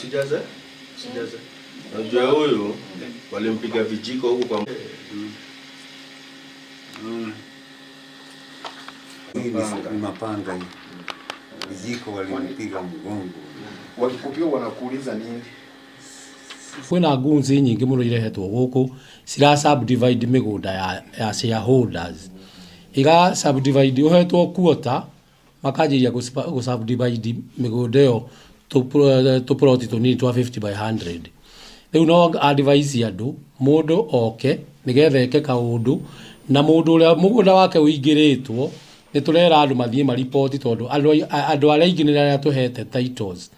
Sijaza. Najua huyu walimpiga vijiko huko kwa mapanga hii. Vijiko walimpiga mgongo. Walikupiga wanakuuliza nini? Kwina gunzi nyingi muno irehetwo guku sira subdivide migunda ya shareholders. Iga subdivide uhetwo quota makajiria go subdivide migunda yo to plot to need 250 by 100. Riu no advise andu mundu oke nigetheke kaundu na mundu uria mugunda wake uingiritwo niturera andu mathie ma report tondu andu aria ingi nira tuhete titles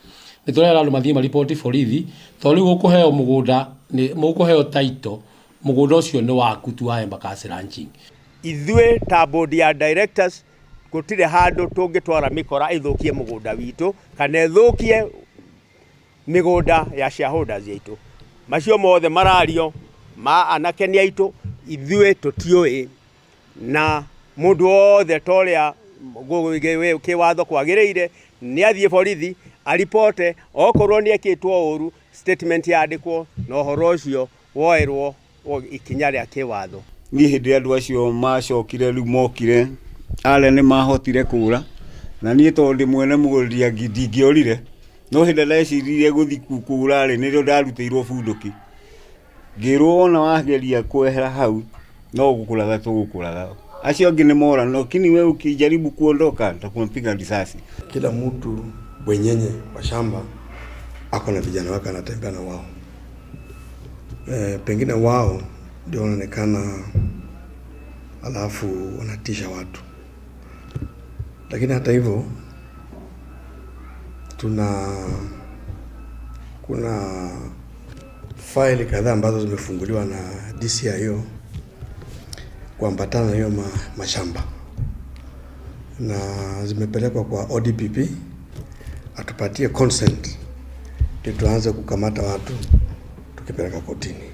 niturera andu mathie ma report borithi to riu ukuheo mugunda ni mukuheo title mugunda ucio ni waku tu wa Embakasi Ranching. Ithue ta board ya directors gutire handu tungitwara mikora ithukie mugunda witu kana ithukie migunda ya shareholders yitu. Macio mothe marario ma anakeni aitu ithue tutioi na mundu wothe toria kiwatho kwagiriire ni athie borithi aripote okorwo ni ekitwo uru statement yandikwo no horo ucio woerwo ikinya ria kiwatho. Ni hindi andu acio macokire riu mokire ale ni mahotire kura na ni tondu mwene muguria ndingiorire no hindi ndeciririe guthi kura ri nirio ndarutĩirwo bunduki ngirwo ona wageria kwehera hau no gukuraga tugukuraga acio ngi ni mora no kini wewe ukijaribu kuondoka nitakumpiga risasi. Kila mtu bwenyenye wa shamba ako na vijana wake anatembea na wao. Pengine wao ndio wanaonekana alafu wanatisha watu. Lakini hata hivyo kuna faili kadhaa ambazo zimefunguliwa na DCIO kuambatana hiyo mashamba na zimepelekwa kwa ODPP atupatie consent ndio tuanze kukamata watu tukipeleka kotini.